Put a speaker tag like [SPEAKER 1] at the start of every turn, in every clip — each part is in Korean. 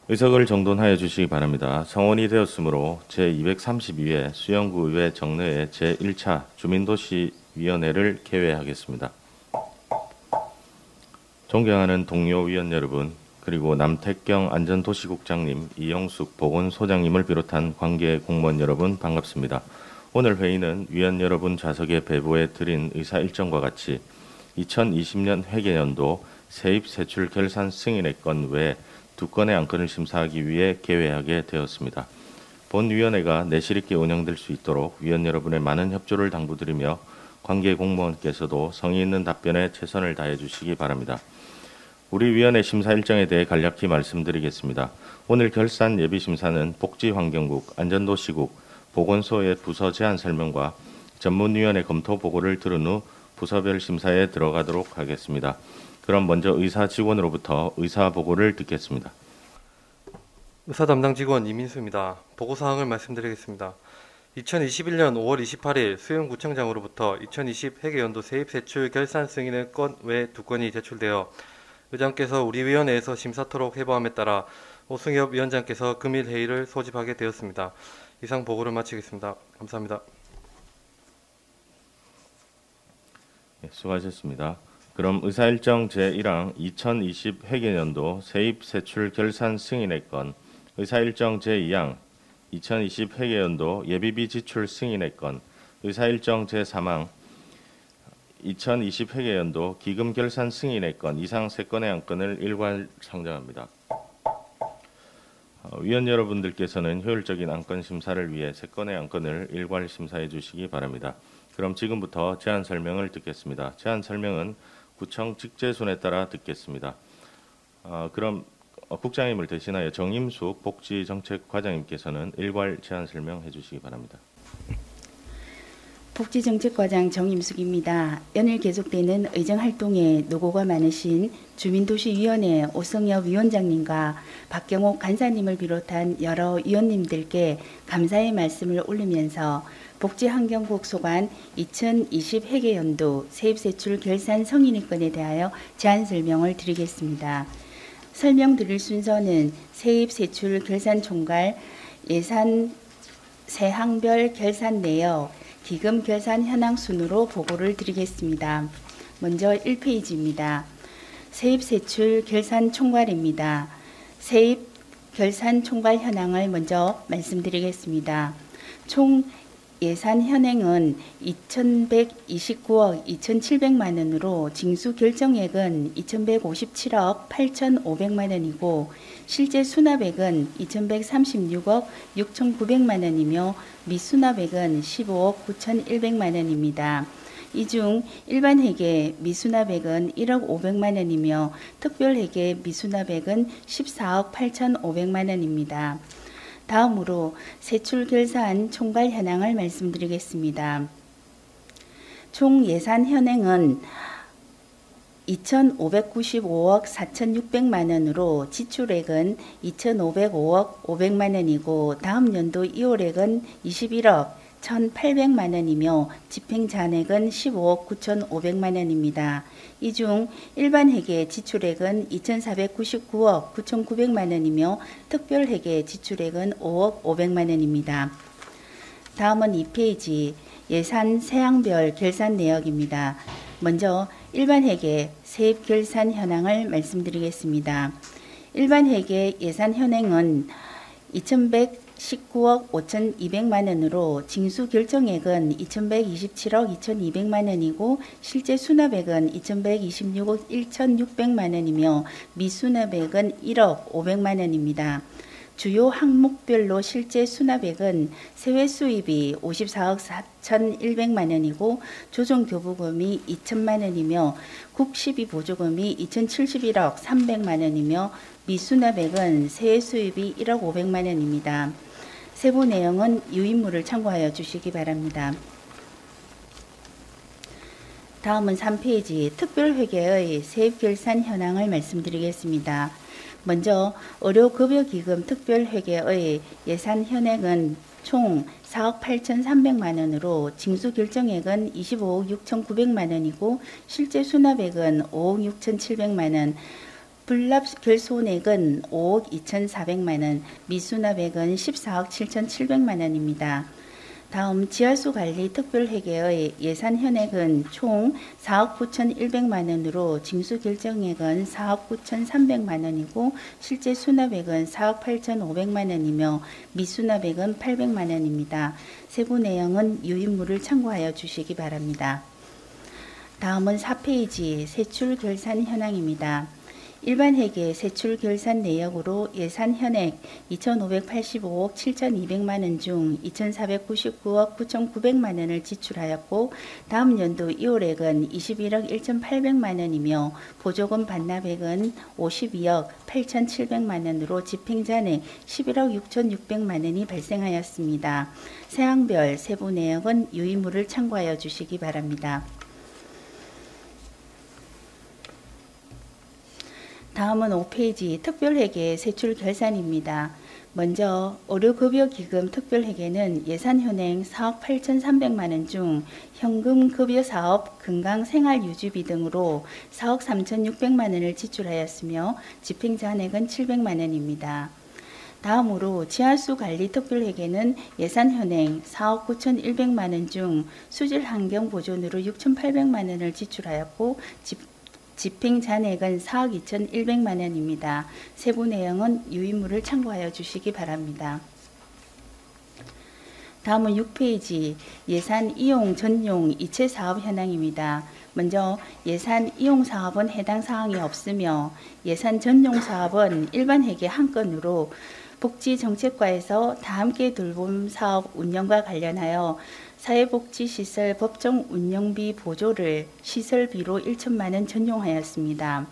[SPEAKER 1] 의석을 정돈하여 주시기 바랍니다. 성원이 되었으므로 제232회 수영구 의회 정례의 제1차 주민도시위원회를 개회하겠습니다. 존경하는 동료 위원 여러분, 그리고 남태경 안전도시국장님, 이영숙 보건소장님을 비롯한 관계 공무원 여러분 반갑습니다. 오늘 회의는 위원 여러분 좌석에 배부해 드린 의사 일정과 같이 2020년 회계연도 세입 세출 결산 승인의 건 외 두 건의 안건을 심사하기 위해 개회하게 되었습니다. 본위원회가 내실 있게 운영될 수 있도록 위원 여러분의 많은 협조를 당부드리며 관계 공무원께서도 성의 있는 답변에 최선을 다해 주시기 바랍니다. 우리 위원회 심사 일정에 대해 간략히 말씀드리겠습니다. 오늘 결산 예비심사는 복지환경국, 안전도시국, 보건소의 부서 제안 설명과 전문위원회 검토 보고를 들은 후 부서별 심사에 들어가도록 하겠습니다. 그럼 먼저 의사 직원으로부터 의사 보고를 듣겠습니다.
[SPEAKER 2] 의사 담당 직원 이민수입니다. 보고사항을 말씀드리겠습니다. 2021년 5월 28일 수영구청장으로부터 2020 회계연도 세입세출 결산 승인의 건 외 두 건이 제출되어 의장께서 우리 위원회에서 심사토록 해보함에 따라 오승엽 위원장께서 금일 회의를 소집하게 되었습니다. 이상 보고를 마치겠습니다. 감사합니다.
[SPEAKER 1] 네, 수고하셨습니다. 그럼 의사일정 제1항 2020 회계연도 세입세출 결산 승인의 건, 의사일정 제2항 2020 회계연도 예비비 지출 승인의 건, 의사일정 제3항 2020 회계연도 기금 결산 승인의 건 이상 세 건의 안건을 일괄 상정합니다. 위원 여러분들께서는 효율적인 안건 심사를 위해 세 건의 안건을 일괄 심사해 주시기 바랍니다. 그럼 지금부터 제안 설명을 듣겠습니다. 제안 설명은 구청 직제순에 따라 듣겠습니다. 그럼 국장님을 대신하여 정임숙 복지정책과장님께서는 일괄 제안 설명해 주시기 바랍니다.
[SPEAKER 3] 복지정책과장 정임숙입니다. 연일 계속되는 의정활동에 노고가 많으신 주민도시위원회 오승엽 위원장님과 박경옥 간사님을 비롯한 여러 위원님들께 감사의 말씀을 올리면서 복지환경국 소관 2020 회계연도 세입세출 결산 성인의 건에 대하여 제안 설명을 드리겠습니다. 설명드릴 순서는 세입세출 결산 총괄, 예산 세항별 결산 내역, 기금 결산 현황 순으로 보고를 드리겠습니다. 먼저 1페이지입니다. 세입세출 결산 총괄입니다. 세입 결산 총괄 현황을 먼저 말씀드리겠습니다. 총 예산 현행은 2,129억 2,700만 원으로 징수 결정액은 2,157억 8,500만 원이고 실제 수납액은 2,136억 6,900만 원이며 미수납액은 15억 9,100만 원입니다. 이 중 일반회계 미수납액은 1억 500만 원이며 특별회계 미수납액은 14억 8,500만 원입니다. 다음으로 세출결산 총괄 현황을 말씀드리겠습니다. 총 예산 현행은 2,595억 4,600만 원으로 지출액은 2,505억 500만 원이고 다음 연도 2월액은 21억 1,800만 원이며 집행잔액은 15억 9,500만 원입니다. 이 중 일반회계 지출액은 2,499억 9,900만 원이며 특별회계 지출액은 5억 500만 원입니다. 다음은 2페이지 예산 세항별 결산 내역입니다. 먼저 일반회계 세입결산 현황을 말씀드리겠습니다. 일반회계 예산 현행은 2,119억 5,200만 원으로 징수 결정액은 2,127억 2,200만 원이고 실제 수납액은 2,126억 1,600만 원이며 미수납액은 1억 500만 원입니다. 주요 항목별로 실제 수납액은 세외 수입이 54억 4,100만 원이고 조정교부금이 2천만 원이며 국시비 보조금이 2,071억 300만 원이며 미수납액은 세외 수입이 1억 500만 원입니다. 세부 내용은 유인물을 참고하여 주시기 바랍니다. 다음은 3페이지 특별회계의 세입결산 현황을 말씀드리겠습니다. 먼저 의료급여기금 특별회계의 예산 현액은 총 4억 8,300만 원으로 징수 결정액은 25억 6,900만 원이고 실제 수납액은 5억 6,700만 원, 불납 결손액은 5억 2,400만 원, 미수납액은 14억 7,700만 원입니다. 다음 지하수 관리 특별회계의 예산 현액은 총 4억 9,100만 원으로 징수 결정액은 4억 9,300만 원이고 실제 수납액은 4억 8,500만 원이며 미수납액은 800만 원입니다. 세부 내용은 유인물을 참고하여 주시기 바랍니다. 다음은 4페이지 세출 결산 현황입니다. 일반 회계 세출 결산 내역으로 예산 현액 2,585억 7,200만 원 중 2,499억 9,900만 원을 지출하였고 다음 연도 2월액은 21억 1,800만 원이며 보조금 반납액은 52억 8,700만 원으로 집행잔액 11억 6,600만 원이 발생하였습니다. 사항별 세부 내역은 유의물을 참고하여 주시기 바랍니다. 다음은 5페이지 특별회계 세출 결산입니다. 먼저 의료급여기금 특별회계는 예산 현행 4억 8,300만 원 중 현금급여사업, 건강생활유지비 등으로 4억 3,600만 원을 지출하였으며 집행잔액은 700만 원입니다. 다음으로 지하수 관리 특별회계는 예산 현행 4억 9,100만 원 중 수질환경 보존으로 6,800만 원을 지출하였고 집행 잔액은 4억 2,100만 원입니다. 세부 내용은 유의물을 참고하여 주시기 바랍니다. 다음은 6페이지 예산 이용 전용 이체 사업 현황입니다. 먼저 예산 이용 사업은 해당 사항이 없으며 예산 전용 사업은 일반 회계 한 건으로 복지정책과에서 다함께 돌봄 사업 운영과 관련하여 사회복지시설 법정 운영비 보조를 시설비로 1천만 원 전용하였습니다.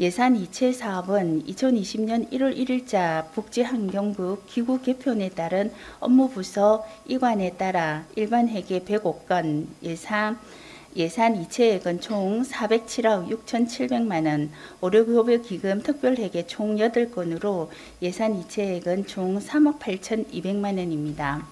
[SPEAKER 3] 예산 이체 사업은 2020년 1월 1일자 복지환경부 기구 개편에 따른 업무부서 이관에 따라 일반 회계 105건 예산 이체액은 총 407억 6,700만 원, 의료급여기금 특별회계 총 8건으로 예산 이체액은 총 3억 8,200만 원입니다.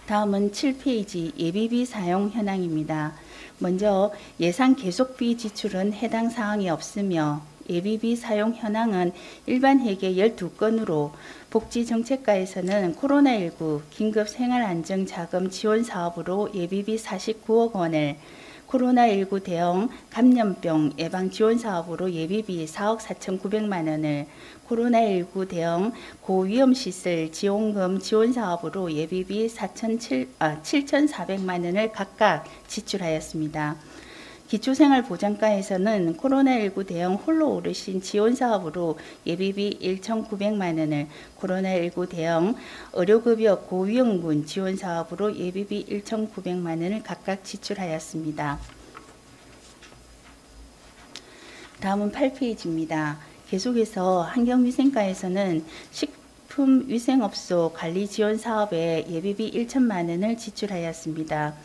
[SPEAKER 3] 다음은 7페이지 예비비 사용 현황입니다. 먼저 예산 계속비 지출은 해당 사항이 없으며 예비비 사용 현황은 일반 회계 12건으로 복지정책과에서는 코로나19 긴급생활안정자금 지원 사업으로 예비비 49억 원을 코로나19 대응 감염병 예방 지원 사업으로 예비비 4억 4,900만 원을 코로나19 대응 고위험시설 지원금 지원 사업으로 예비비 7,400만 원을 각각 지출하였습니다. 기초생활보장과에서는 코로나19 대응 홀로 어르신 지원 사업으로 예비비 1,900만 원을 코로나19 대응 의료급여 고위험군 지원 사업으로 예비비 1,900만 원을 각각 지출하였습니다. 다음은 8페이지입니다. 계속해서 환경위생과에서는 식품위생업소 관리지원 사업에 예비비 1천만 원을 지출하였습니다.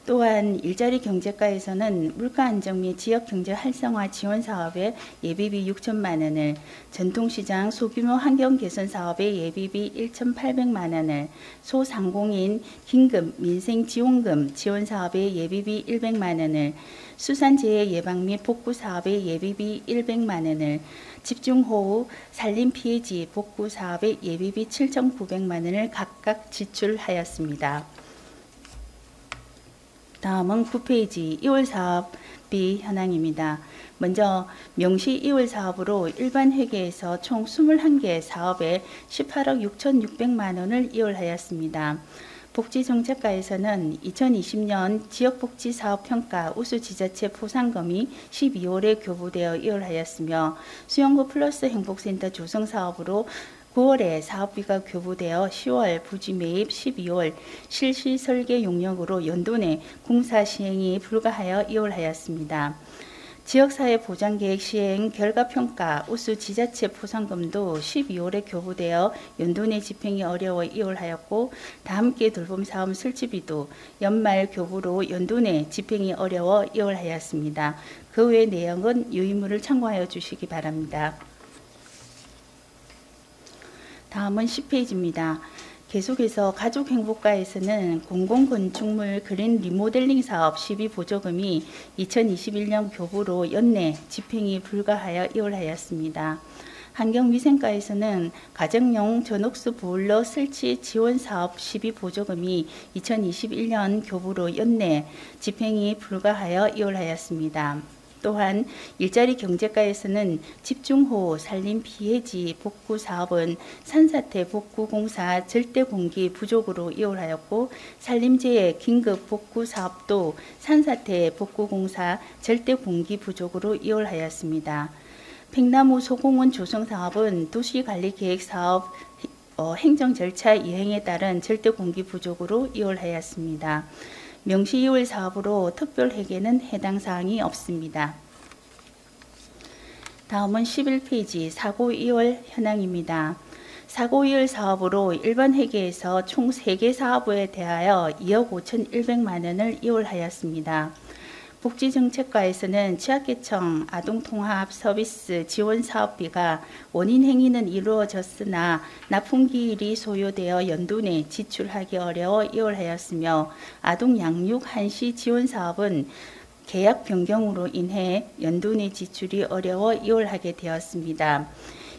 [SPEAKER 3] 또한 일자리 경제과에서는 물가안정 및 지역경제 활성화 지원 사업에 예비비 6천만 원을, 전통시장 소규모 환경개선 사업에 예비비 1,800만 원을, 소상공인 긴급 민생지원금 지원 사업에 예비비 100만 원을, 수산재해 예방 및 복구 사업에 예비비 100만 원을, 집중호우 산림피해지 복구 사업에 예비비 7,900만 원을 각각 지출하였습니다. 다음은 9페이지 2월 사업비 현황입니다. 먼저 명시 2월 사업으로 일반 회계에서 총 21개 사업에 18억 6,600만 원을 이월하였습니다. 복지정책과에서는 2020년 지역복지사업평가 우수지자체 포상금이 12월에 교부되어 이월하였으며 수영구 플러스 행복센터 조성사업으로 9월에 사업비가 교부되어 10월 부지 매입, 12월 실시 설계 용역으로 연도 내 공사 시행이 불가하여 이월하였습니다. 지역사회 보장계획 시행 결과평가 우수 지자체 포상금도 12월에 교부되어 연도 내 집행이 어려워 이월하였고 다함께 돌봄 사업 설치비도 연말 교부로 연도 내 집행이 어려워 이월하였습니다. 그 외 내용은 유의물을 참고하여 주시기 바랍니다. 다음은 10페이지입니다. 계속해서 가족행복가에서는 공공건축물 그린 리모델링 사업 시비 보조금이 2021년 교부로 연내 집행이 불가하여 이월하였습니다. 환경위생과에서는 가정용 전옥수 보일러 설치 지원 사업 시비 보조금이 2021년 교부로 연내 집행이 불가하여 이월하였습니다. 또한 일자리 경제과에서는 집중호우 산림 피해지 복구 사업은 산사태 복구 공사 절대 공기 부족으로 이월하였고, 산림재해 긴급 복구 사업도 산사태 복구 공사 절대 공기 부족으로 이월하였습니다. 팽나무 소공원 조성 사업은 도시관리계획 사업 행정 절차 이행에 따른 절대 공기 부족으로 이월하였습니다. 명시 이월 사업으로 특별회계는 해당 사항이 없습니다. 다음은 11페이지 사고 이월 현황입니다. 사고 이월 사업으로 일반 회계에서 총 3개 사업에 대하여 2억 5,100만 원을 이월하였습니다. 복지정책과에서는 취약계층 아동통합 서비스 지원 사업비가 원인 행위는 이루어졌으나 납품기일이 소요되어 연도 내 지출하기 어려워 이월하였으며, 아동 양육 한시 지원 사업은 계약 변경으로 인해 연도 내 지출이 어려워 이월하게 되었습니다.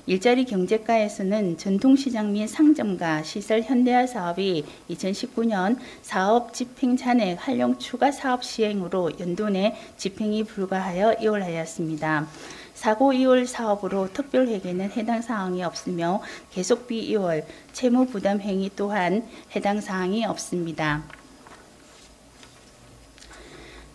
[SPEAKER 3] 일자리 경제과에서는 전통시장 및 상점가 시설 현대화 사업이 2019년 사업 집행 잔액 활용 추가 사업 시행으로 연도 내 집행이 불가하여 이월하였습니다. 사고 이월 사업으로 특별회계는 해당 사항이 없으며 계속비 이월, 채무부담 행위 또한 해당 사항이 없습니다.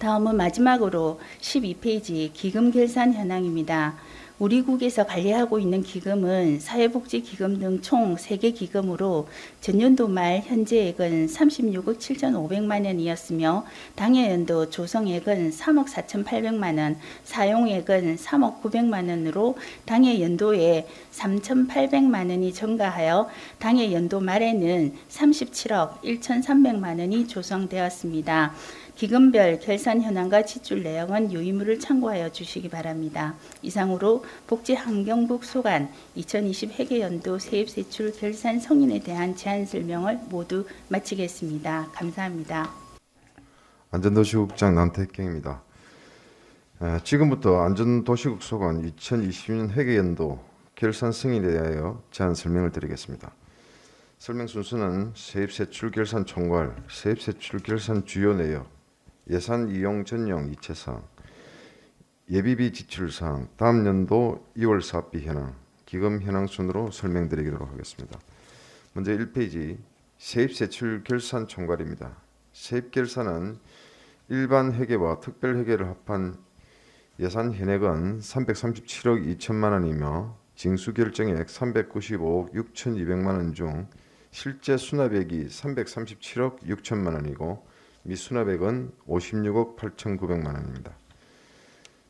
[SPEAKER 3] 다음은 마지막으로 12페이지 기금 결산 현황입니다. 우리 국에서 관리하고 있는 기금은 사회복지기금 등 총 3개 기금으로 전년도 말 현재액은 36억 7,500만 원이었으며, 당해연도 조성액은 3억 4,800만 원, 사용액은 3억 900만 원으로 당해연도에 3,800만 원이 증가하여 당해연도 말에는 37억 1,300만 원이 조성되었습니다. 기금별 결산 현황과 지출 내역은 요의물을 참고하여 주시기 바랍니다. 이상으로 복지환경국 소관 2020 회계연도 세입세출 결산 성인에 대한 제안 설명을 모두 마치겠습니다. 감사합니다.
[SPEAKER 4] 안전도시국장 남태경입니다. 지금부터 안전도시국 소관 2020년 회계연도 결산 승인에 대하여 제안 설명을 드리겠습니다. 설명 순서는 세입세출 결산 총괄, 세입세출 결산 주요 내역, 예산 이용 전용 이체사항, 예비비 지출사항, 다음 연도 2월 사업비 현황, 기금 현황 순으로 설명드리도록 하겠습니다. 먼저 1페이지 세입세출 결산 총괄입니다. 세입결산은 일반 회계와 특별회계를 합한 예산 현액은 337억 2천만 원이며 징수결정액 395억 6,200만 원 중 실제 수납액이 337억 6천만 원이고 미수납액은 56억 8,900만 원입니다.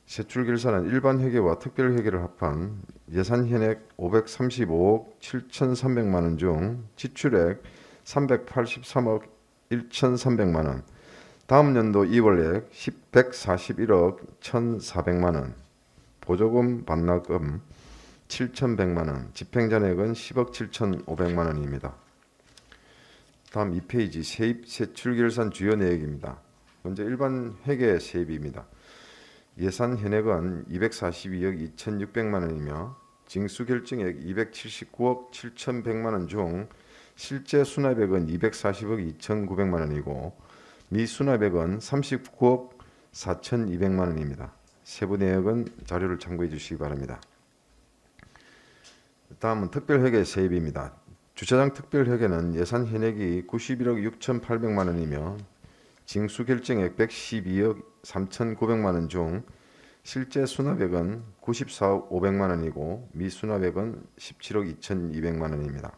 [SPEAKER 4] 세출결산은 일반 회계와 특별회계를 합한 예산 현액 535억 7,300만 원 중 지출액 383억 1,300만 원, 다음 연도 2월액 141억 1,400만 원, 보조금 반납금 7,100만 원, 집행잔액은 10억 7,500만 원입니다. 다음 2페이지 세입 세출결산 주요 내역입니다. 먼저 일반 회계 세입입니다. 예산 현액은 242억 2,600만 원이며 징수결정액 279억 7,100만 원 중 실제 수납액은 240억 2,900만 원이고 미수납액은 39억 4,200만 원입니다. 세부 내역은 자료를 참고해 주시기 바랍니다. 다음은 특별회계 세입입니다. 주차장 특별회계는 예산 현액이 91억 6,800만 원이며 징수결정액 112억 3,900만 원 중 실제 수납액은 94억 500만 원이고 미수납액은 17억 2,200만 원입니다.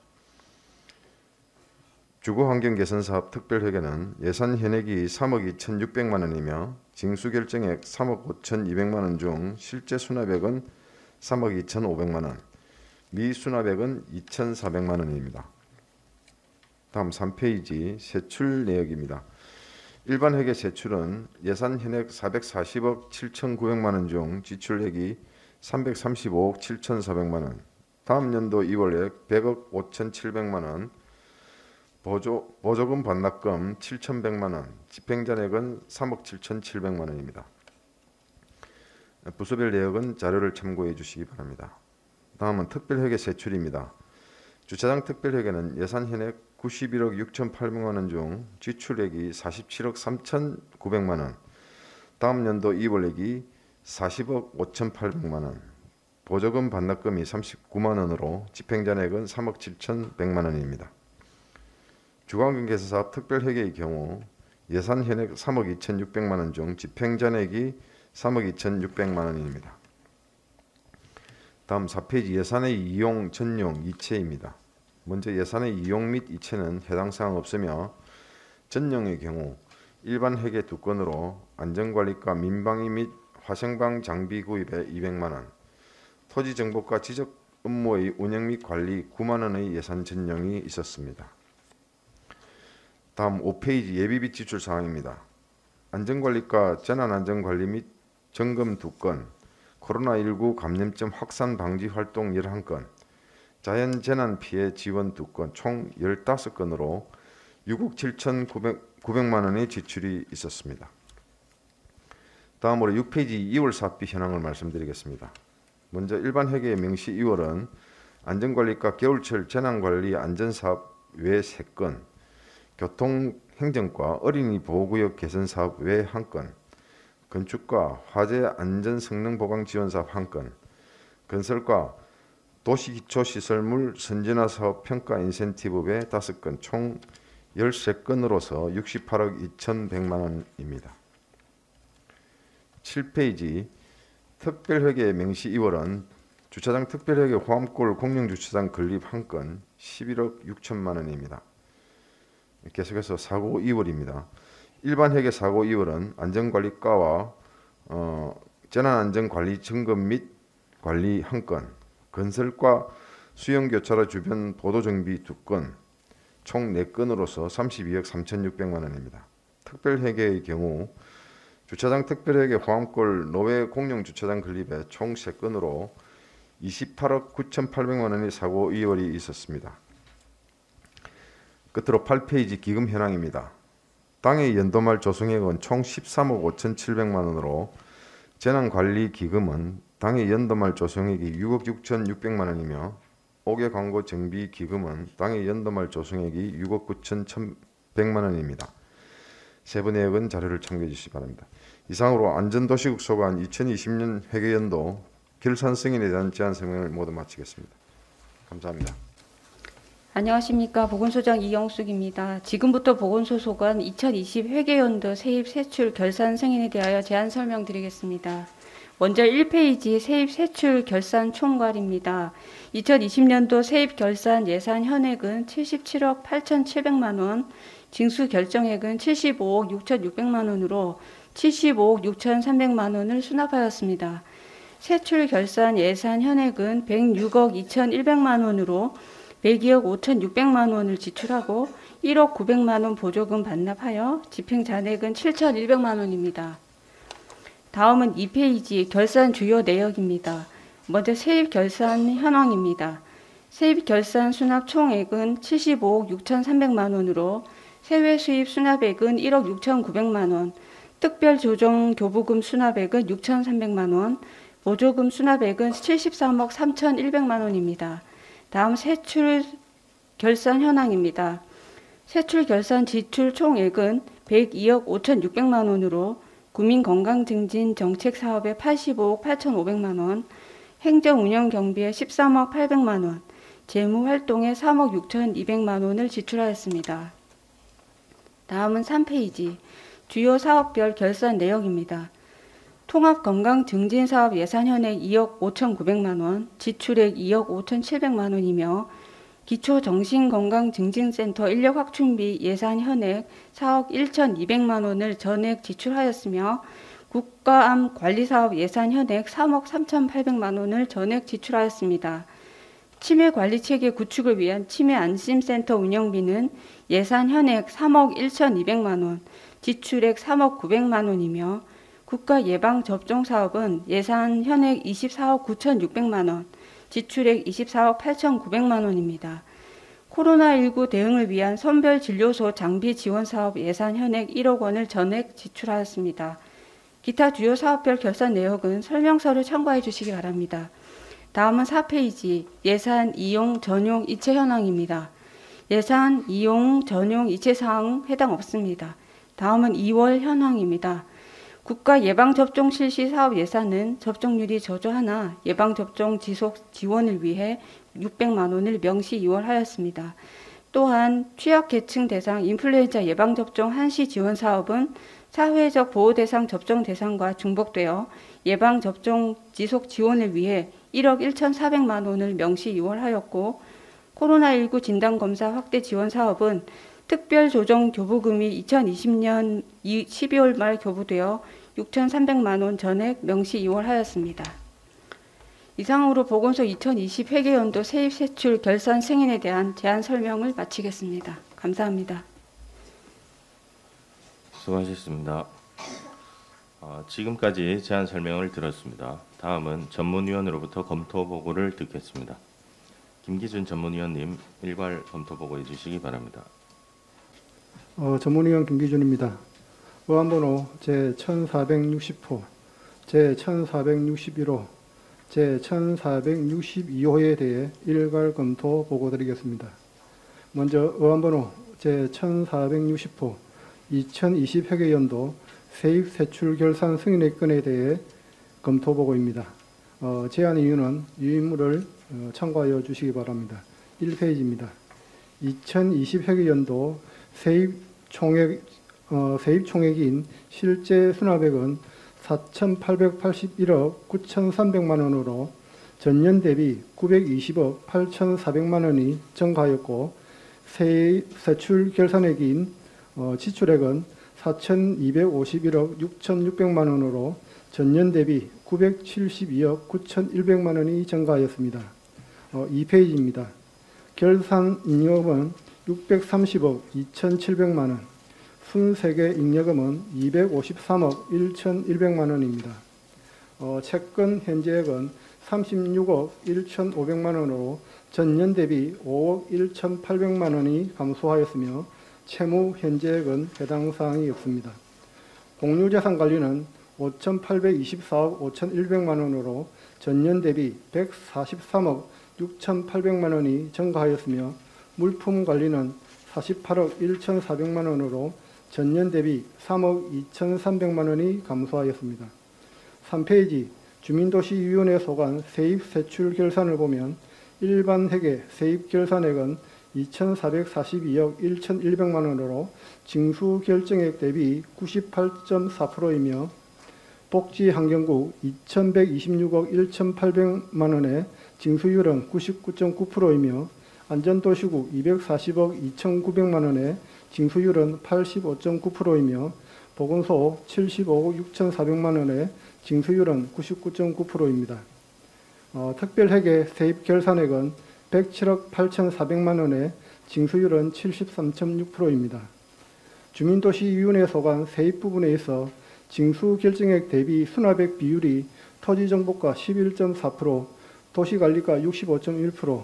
[SPEAKER 4] 주거환경개선사업 특별회계는 예산 현액이 3억 2,600만 원이며 징수결정액 3억 5,200만 원 중 실제 수납액은 3억 2,500만 원, 미수납액은 2,400만 원입니다. 다음 3페이지 세출 내역입니다. 일반 회계 세출은 예산 현액 440억 7,900만 원 중 지출액이 335억 7,400만 원, 다음 연도 2월액 100억 5,700만 원, 보조금 반납금 7,100만 원, 집행잔액은 3억 7,700만 원입니다. 부서별 내역은 자료를 참고해 주시기 바랍니다. 다음은 특별회계 세출입니다. 주차장 특별회계는 예산 현액 91억 6,800만 원 중 지출액이 47억 3,900만 원, 다음 연도 이월액이 40억 5,800만 원, 보조금 반납금이 39만 원으로 집행잔액은 3억 7,100만 원입니다. 주간경계사사업 특별회계의 경우 예산 현액 3억 2,600만 원 중 집행잔액이 3억 2,600만 원입니다. 다음 4페이지 예산의 이용, 전용, 이체입니다. 먼저 예산의 이용 및 이체는 해당 사항 없으며 전용의 경우 일반 회계 2건으로 안전관리과 민방위 및 화생방 장비 구입에 200만 원, 토지정보과 지적 업무의 운영 및 관리 9만 원의 예산 전용이 있었습니다. 다음 5페이지 예비비 지출 사항입니다. 안전관리과 재난안전관리 및 점검 2건, 코로나19 감염증 확산 방지 활동 11건, 자연재난 피해 지원 2건, 총 15건으로 6억 7,900만 원의 지출이 있었습니다. 다음으로 6페이지 2월 사업비 현황을 말씀드리겠습니다. 먼저 일반 회계의 명시 2월은 안전관리과 겨울철 재난관리 안전사업 외 3건, 교통행정과 어린이 보호구역 개선사업 외 1건, 건축과 화재 안전 성능 보강 지원사업 1건, 건설과 도시기초시설물 선진화 사업 평가 인센티브 외 5건, 총 13건으로서 68억 2,100만 원입니다. 7페이지 특별회계 명시 2월은 주차장 특별회계 호암골 공영주차장 건립 1건 11억 6천만 원입니다. 계속해서 사고 2월입니다. 일반 회계 사고 2월은 안전관리과와 재난안전관리 점검 및 관리 1건, 건설과 수영교차로 주변 보도정비 2건, 총 4건으로서 32억 3,600만 원입니다. 특별회계의 경우 주차장 특별회계 호암골 노외 공영주차장 건립에 총 3건으로 28억 9,800만 원의 사고 2월이 있었습니다. 끝으로 8페이지 기금 현황입니다. 당의 연도말 조성액은 총 13억 5,700만 원으로 재난관리기금은 당의 연도말 조성액이 6억 6,600만 원이며 5개 광고 정비 기금은 당의 연도말 조성액이 6억 9,100만 원입니다. 세부 내역은 자료를 참고해 주시기 바랍니다. 이상으로 안전도시국 소관 2020년 회계연도 결산 승인에 대한 제안 설명을 모두 마치겠습니다. 감사합니다.
[SPEAKER 5] 안녕하십니까. 보건소장 이영숙입니다. 지금부터 보건소 소관 2020 회계연도 세입 세출 결산 승인에 대하여 제안 설명드리겠습니다. 먼저 1페이지 세입 세출 결산 총괄입니다. 2020년도 세입 결산 예산 현액은 77억 8,700만 원, 징수 결정액은 75억 6,600만 원으로 75억 6,300만 원을 수납하였습니다. 세출 결산 예산 현액은 106억 2,100만 원으로 102억 5,600만 원을 지출하고 1억 900만 원 보조금 반납하여 집행 잔액은 7,100만 원입니다. 다음은 2페이지 결산 주요 내역입니다. 먼저 세입 결산 현황입니다. 세입 결산 수납 총액은 75억 6,300만 원으로 세외 수입 수납액은 1억 6,900만 원, 특별 조정 교부금 수납액은 6,300만 원, 보조금 수납액은 73억 3,100만 원입니다. 다음 세출 결산 현황입니다. 세출 결산 지출 총액은 102억 5,600만 원으로 국민건강증진 정책사업에 85억 8,500만 원, 행정운영경비에 13억 800만 원, 재무활동에 3억 6,200만 원을 지출하였습니다. 다음은 3페이지 주요 사업별 결산 내역입니다. 통합건강증진사업 예산 현액 2억 5,900만 원, 지출액 2억 5,700만 원이며 기초정신건강증진센터 인력 확충비 예산 현액 4억 1,200만 원을 전액 지출하였으며 국가암 관리사업 예산 현액 3억 3,800만 원을 전액 지출하였습니다. 치매관리체계 구축을 위한 치매안심센터 운영비는 예산 현액 3억 1,200만 원, 지출액 3억 900만 원이며 국가예방접종사업은 예산 현액 24억 9,600만 원, 지출액 24억 8,900만 원입니다. 코로나19 대응을 위한 선별진료소 장비 지원 사업 예산 현액 1억 원을 전액 지출하였습니다. 기타 주요 사업별 결산 내역은 설명서를 참고해 주시기 바랍니다. 다음은 4페이지 예산 이용 전용 이체 현황입니다. 예산 이용 전용 이체 사항 해당 없습니다. 다음은 2월 현황입니다. 국가 예방접종 실시 사업 예산은 접종률이 저조하나 예방접종 지속 지원을 위해 600만 원을 명시 이월하였습니다. 또한 취약계층 대상 인플루엔자 예방접종 한시 지원 사업은 사회적 보호 대상 접종 대상과 중복되어 예방접종 지속 지원을 위해 1억 1,400만 원을 명시 이월하였고, 코로나19 진단검사 확대 지원 사업은 특별조정 교부금이 2020년 12월 말 교부되어 6,300만 원 전액 명시 이월하였습니다. 이상으로 보건소 2020 회계연도 세입 세출 결산 승인에 대한 제안 설명을 마치겠습니다. 감사합니다.
[SPEAKER 1] 수고하셨습니다. 지금까지 제안 설명을 들었습니다. 다음은 전문위원으로부터 검토 보고를 듣겠습니다. 김기준 전문위원님, 일괄 검토 보고해 주시기 바랍니다.
[SPEAKER 6] 전문위원 김기준입니다. 의안번호 제1460호, 제1461호, 제1462호에 대해 일괄 검토 보고드리겠습니다. 먼저 의안번호 제1460호 2020 회계연도 세입 세출 결산 승인의 건에 대해 검토 보고입니다. 제안 이유는 유인물을 참고하여 주시기 바랍니다. 1페이지입니다. 2020 회계연도 세입 총액인 실제 수납액은 4,881억 9,300만 원으로 전년 대비 920억 8,400만 원이 증가하였고, 세출 결산액인 지출액은 4,251억 6,600만 원으로 전년 대비 972억 9,100만 원이 증가하였습니다. 2페이지입니다. 결산 잉여금은 630억 2,700만 원, 순세계 잉여금은 253억 1,100만 원입니다. 채권 현재액은 36억 1,500만 원으로 전년 대비 5억 1,800만 원이 감소하였으며 채무 현재액은 해당 사항이 없습니다. 공유재산 관리는 5,824억 5,100만 원으로 전년 대비 143억 6,800만 원이 증가하였으며, 물품 관리는 48억 1,400만 원으로 전년 대비 3억 2,300만 원이 감소하였습니다. 3페이지 주민도시위원회 소관 세입 세출 결산을 보면 일반 회계 세입 결산액은 2,442억 1,100만 원으로 징수 결정액 대비 98.4%이며 복지환경국 2,126억 1,800만 원의 징수율은 99.9%이며 안전도시국 240억 2,900만 원의 징수율은 85.9%이며 보건소 75억 6,400만 원의 징수율은 99.9%입니다. 특별회계 세입 결산액은 107억 8,400만 원의 징수율은 73.6%입니다. 주민도시위원회 소관 세입 부분에 있어 징수 결정액 대비 수납액 비율이 토지정보가 11.4%, 도시관리가 65.1%,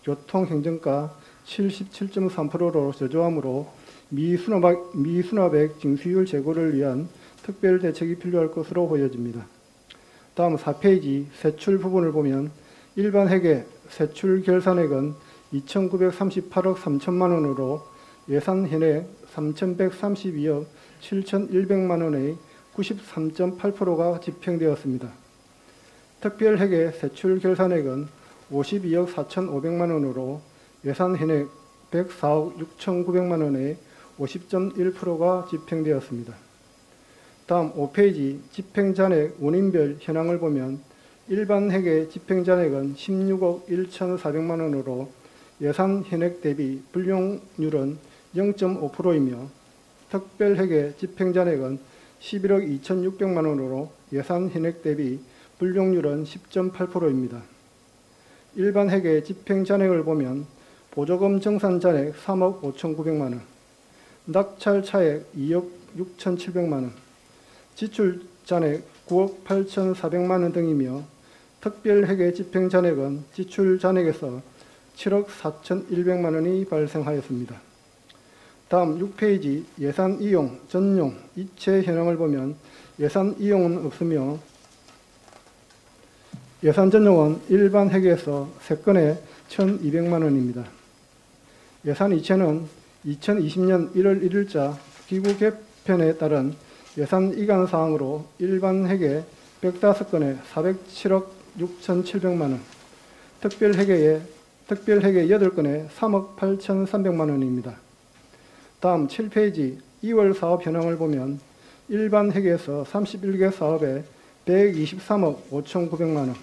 [SPEAKER 6] 교통행정가 77.3%로 저조하므로 미수납액 징수율 제고를 위한 특별 대책이 필요할 것으로 보여집니다. 다음 4페이지 세출 부분을 보면 일반 회계 세출 결산액은 2,938억 3천만 원으로 예산 현액 3,132억 7,100만 원의 93.8%가 집행되었습니다. 특별회계 세출 결산액은 52억 4,500만 원으로 예산 현액 104억 6,900만 원의 50.1%가 집행되었습니다. 다음 5페이지 집행잔액 원인별 현황을 보면 일반 회계 집행잔액은 16억 1,400만 원으로 예산 현액 대비 불용률은 0.5%이며 특별회계 집행잔액은 11억 2,600만 원으로 예산 현액 대비 불용률은 10.8%입니다. 일반 회계 집행잔액을 보면 보조금 정산잔액 3억 5,900만 원, 낙찰 차액 2억 6,700만 원, 지출잔액 9억 8,400만 원 등이며 특별회계 집행잔액은 지출잔액에서 7억 4,100만 원이 발생하였습니다. 다음 6페이지 예산 이용, 전용, 이체 현황을 보면 예산 이용은 없으며 예산 전용은 일반 회계에서 3건에 1,200만 원입니다. 예산 이체는 2020년 1월 1일자 기구 개편에 따른 예산 이관 사항으로 일반 회계 105건에 407억 6,700만 원, 특별 회계 8건에 3억 8,300만 원입니다. 다음 7페이지 2월 사업 현황을 보면 일반 회계에서 31개 사업에 123억 5,900만 원,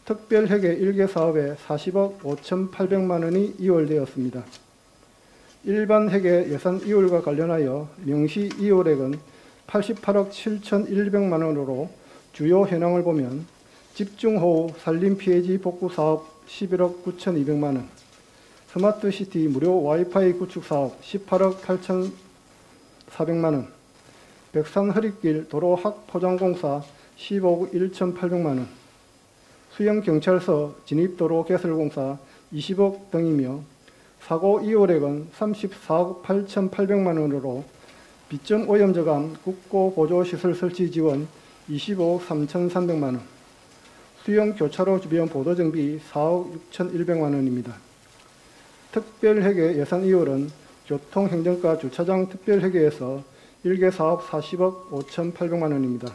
[SPEAKER 6] 특별 회계 1개 사업에 40억 5,800만 원이 이월되었습니다. 일반 회계 예산 이월과 관련하여 명시 이월액은 88억 7,100만 원으로 주요 현황을 보면 집중호우 산림 피해지 복구 사업 11억 9,200만 원, 스마트시티 무료 와이파이 구축 사업 18억 8,400만 원, 백산 허리길 도로 확포장공사 15억 1,800만 원, 수영경찰서 진입도로 개설공사 20억 등이며 사고 이월액은 34억 8,800만 원으로 비점 오염 저감 국고보조시설 설치 지원 25억 3,300만 원, 수영교차로 주변 보도정비 4억 6,100만 원입니다. 특별회계 예산 이월은 교통행정과 주차장 특별회계에서 1개 사업 40억 5,800만 원입니다.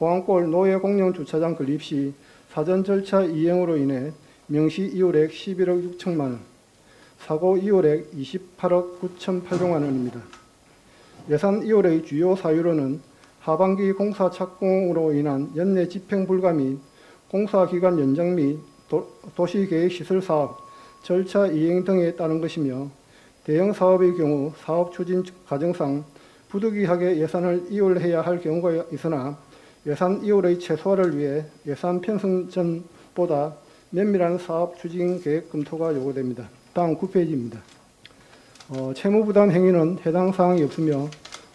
[SPEAKER 6] 호항골 노예공영 주차장 건립 시 사전 절차 이행으로 인해 명시 이월액 11억 6천만 원, 사고 이월액 28억 9,800만 원입니다. 예산 이월의 주요 사유로는 하반기 공사 착공으로 인한 연내 집행 불가 및 공사 기간 연장 및 도시계획 시설 사업 절차 이행 등에 따른 것이며 대형 사업의 경우 사업 추진 과정상 부득이하게 예산을 이월해야 할 경우가 있으나 예산 이월의 최소화를 위해 예산 편성 전보다 면밀한 사업 추진 계획 검토가 요구됩니다. 다음 9페이지입니다. 채무부담 행위는 해당 사항이 없으며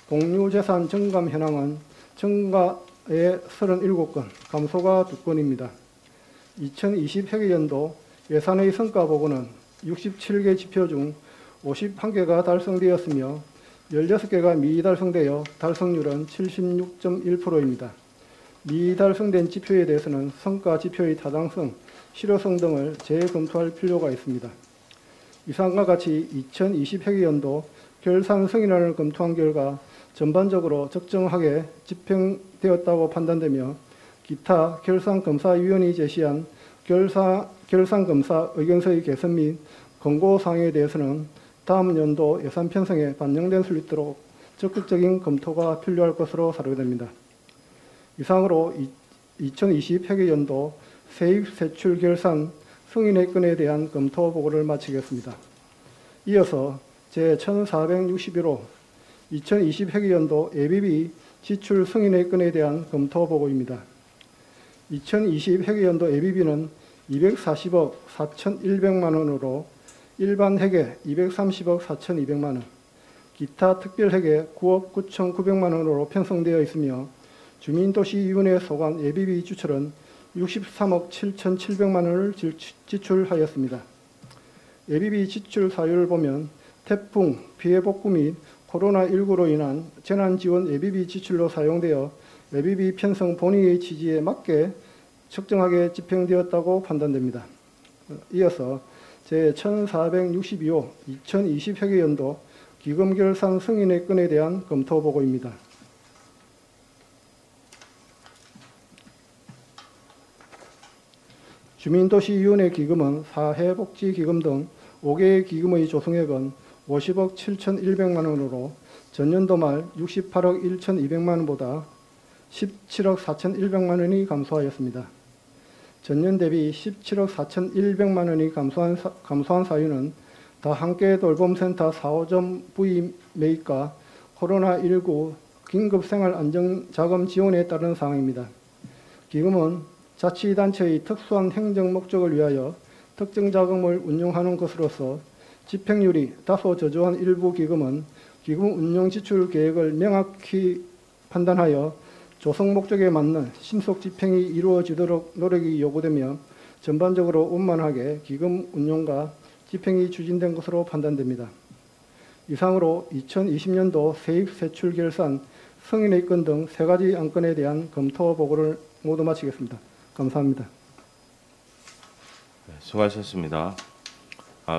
[SPEAKER 6] 공유재산 증감 현황은 증가의 37건, 감소가 2건입니다. 2020 회계연도 예산의 성과 보고는 67개 지표 중 51개가 달성되었으며 16개가 미달성되어 달성률은 76.1%입니다. 미달성된 지표에 대해서는 성과 지표의 타당성, 실효성 등을 재검토할 필요가 있습니다. 이상과 같이 2020 회계연도 결산 승인안을 검토한 결과 전반적으로 적정하게 집행되었다고 판단되며 기타 결산검사위원이 제시한 결산검사 의견서의 개선 및 권고사항에 대해서는 다음 연도 예산 편성에 반영될 수 있도록 적극적인 검토가 필요할 것으로 사료됩니다. 이상으로 2020 회계연도 세입 세출 결산 승인의 건에 대한 검토 보고를 마치겠습니다. 이어서 제1461호 2020 회계연도 예비비 지출 승인의 건에 대한 검토 보고입니다. 2020 회계연도 예비비는 240억 4,100만 원으로 일반 회계 230억 4,200만 원, 기타 특별회계 9억 9,900만 원으로 편성되어 있으며 주민도시위원회 소관 예비비 지출은 63억 7,700만 원을 지출하였습니다. 예비비 지출 사유를 보면 태풍, 피해 복구 및 코로나19로 인한 재난지원 예비비 지출로 사용되어 예비비 편성 본의의 취지에 맞게 적정하게 집행되었다고 판단됩니다. 이어서 제1462호 2020 회계연도 기금결산 승인의 건에 대한 검토 보고입니다. 주민도시위원회 기금은 사회복지기금 등 5개의 기금의 조성액은 50억 7,100만 원으로 전년도 말 68억 1,200만 원보다 17억 4,100만 원이 감소하였습니다. 전년 대비 17억 4,100만 원이 감소한 사유는 다 함께 돌봄센터 4호점 부의 매입과 코로나19 긴급생활안정자금 지원에 따른 사항입니다. 기금은 자치단체의 특수한 행정 목적을 위하여 특정 자금을 운용하는 것으로서 집행률이 다소 저조한 일부 기금은 기금 운용 지출 계획을 명확히 판단하여 조성 목적에 맞는 신속 집행이 이루어지도록 노력이 요구되며 전반적으로 원만하게 기금 운용과 집행이 추진된 것으로 판단됩니다. 이상으로 2020년도 세입 세출 결산 승인의 건 등 3가지 안건에 대한 검토 보고를 모두 마치겠습니다. 감사합니다.
[SPEAKER 1] 네, 수고하셨습니다.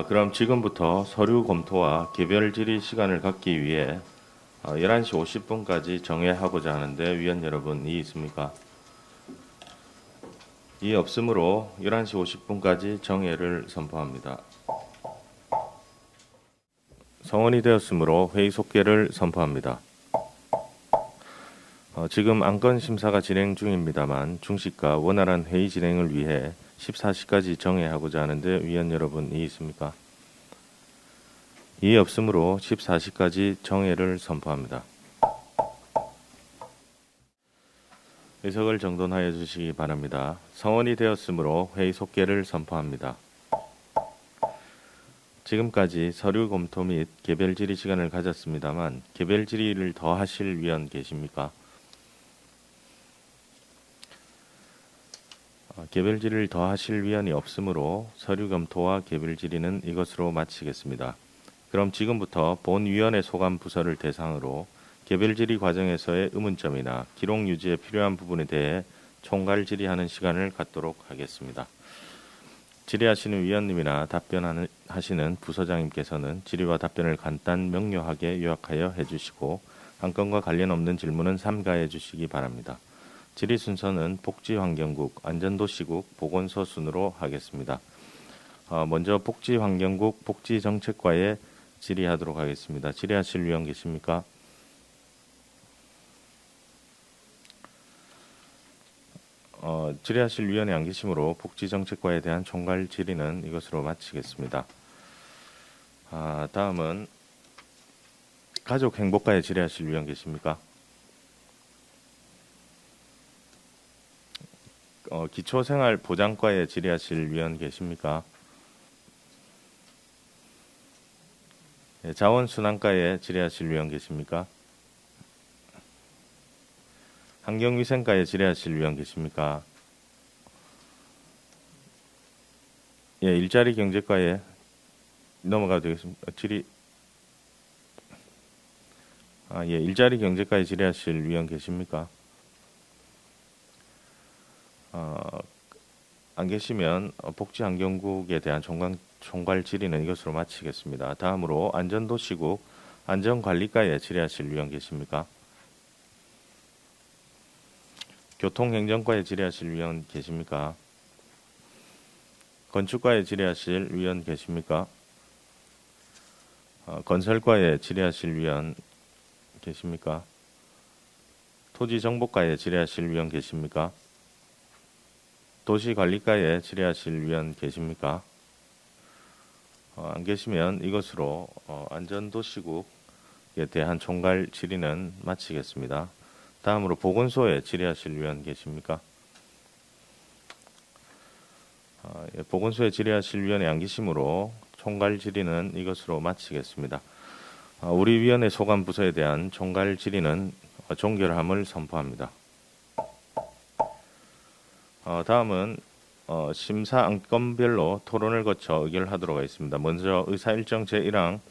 [SPEAKER 1] 그럼 지금부터 서류 검토와 개별 질의 시간을 갖기 위해 11시 50분까지 정회하고자 하는데 위원 여러분 이의 있습니까? 이의 없으므로 11시 50분까지 정회를 선포합니다. 성원이 되었으므로 회의 속개를 선포합니다. 지금 안건 심사가 진행 중입니다만 중식과 원활한 회의 진행을 위해 14시까지 정회하고자 하는데 위원 여러분 이의 있습니까? 이의 없으므로 14시까지 정회를 선포합니다. 의석을 정돈하여 주시기 바랍니다. 성원이 되었으므로 회의 속개를 선포합니다. 지금까지 서류 검토 및 개별 질의 시간을 가졌습니다만 개별 질의를 더 하실 위원 계십니까? 개별 질의를 더 하실 위원이 없으므로 서류 검토와 개별 질의는 이것으로 마치겠습니다. 그럼 지금부터 본위원회 소관 부서를 대상으로 개별 질의 과정에서의 의문점이나 기록 유지에 필요한 부분에 대해 총괄 질의하는 시간을 갖도록 하겠습니다. 질의하시는 위원님이나 답변하시는 부서장님께서는 질의와 답변을 간단 명료하게 요약하여 해주시고 안건과 관련 없는 질문은 삼가해 주시기 바랍니다. 질의 순서는 복지환경국, 안전도시국, 보건소 순으로 하겠습니다. 먼저 복지환경국, 복지정책과에 질의하도록 하겠습니다. 질의하실 위원 계십니까? 질의하실 위원이 안 계시므로 복지정책과에 대한 총괄 질의는 이것으로 마치겠습니다. 다음은 가족행복과에 질의하실 위원 계십니까? 기초생활보장과에 질의하실 위원 계십니까? 자원순환과에 질의하실 위원 계십니까? 환경위생과에 질의하실 위원 계십니까? 일자리 경제과에 넘어가도 되겠습니까? 일자리 경제과에 질의하실 위원 계십니까? 안 계시면 복지환경국에 대한 총괄 질의는 이것으로 마치겠습니다. 다음으로 안전도시국, 안전관리과에 질의하실 위원 계십니까? 교통행정과에 질의하실 위원 계십니까? 건축과에 질의하실 위원 계십니까? 건설과에 질의하실 위원 계십니까? 토지정보과에 질의하실 위원 계십니까? 도시관리과에 질의하실 위원 계십니까? 안 계시면 이것으로 안전도시국에 대한 총괄 질의는 마치겠습니다. 다음으로 보건소에 질의하실 위원 계십니까? 보건소에 질의하실 위원이 안 계시므로 총괄 질의는 이것으로 마치겠습니다. 우리 위원회 소관 부서에 대한 총괄 질의는 종결함을 선포합니다. 다음은 심사 안건별로 토론을 거쳐 의결하도록 하겠습니다. 먼저 의사일정 제1항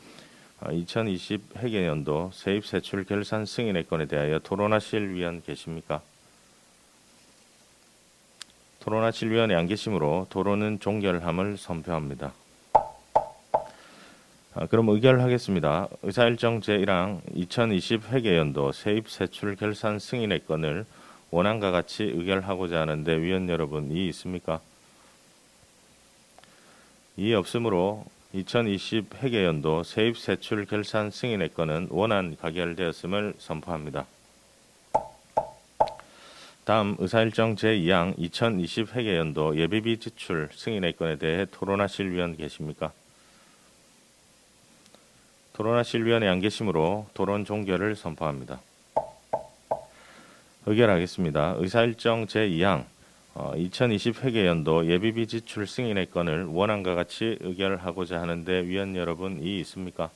[SPEAKER 1] 2020 회계연도 세입세출 결산 승인의 건에 대하여 토론하실 위원 계십니까? 토론하실 위원이 안 계시므로 토론은 종결함을 선포합니다. 그럼 의결하겠습니다. 의사일정 제1항 2020 회계연도 세입세출 결산 승인의 건을 원안과 같이 의결하고자 하는데 위원 여러분 이의 있습니까? 이의 없으므로 2020 회계연도 세입세출 결산 승인의 건은 원안 가결되었음을 선포합니다. 다음 의사일정 제2항 2020 회계연도 예비비 지출 승인의 건에 대해 토론하실 위원 계십니까? 토론하실 위원이 안 계시므로 토론 종결을 선포합니다. 의결하겠습니다. 의사일정 제2항 2020 회계연도 예비비 지출 승인의 건을 원안과 같이 의결하고자 하는데 위원 여러분 이의 있습니까?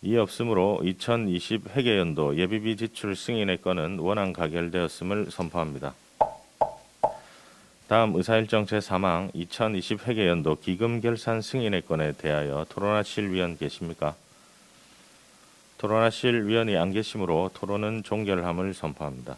[SPEAKER 1] 이의 없으므로 2020 회계연도 예비비 지출 승인의 건은 원안 가결되었음을 선포합니다. 다음 의사일정 제3항 2020 회계연도 기금 결산 승인의 건에 대하여 토론하실 위원 계십니까? 토론하실 위원이 안 계시므로 토론은 종결함을 선포합니다.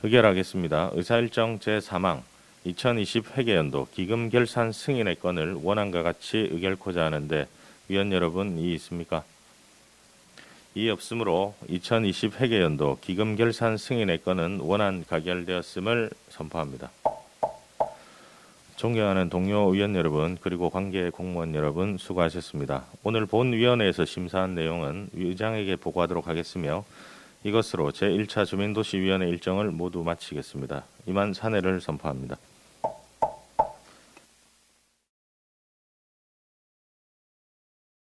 [SPEAKER 1] 의결하겠습니다. 의사일정 제3항 2020 회계연도 기금 결산 승인의 건을 원안과 같이 의결코자 하는데 위원 여러분 이의 있습니까? 이의 없으므로 2020 회계연도 기금 결산 승인의 건은 원안 가결되었음을 선포합니다. 존경하는 동료 의원 여러분 그리고 관계 공무원 여러분 수고하셨습니다. 오늘 본위원회에서 심사한 내용은 의장에게 보고하도록 하겠으며 이것으로 제1차 주민도시위원회 일정을 모두 마치겠습니다. 이만 사내를 선포합니다.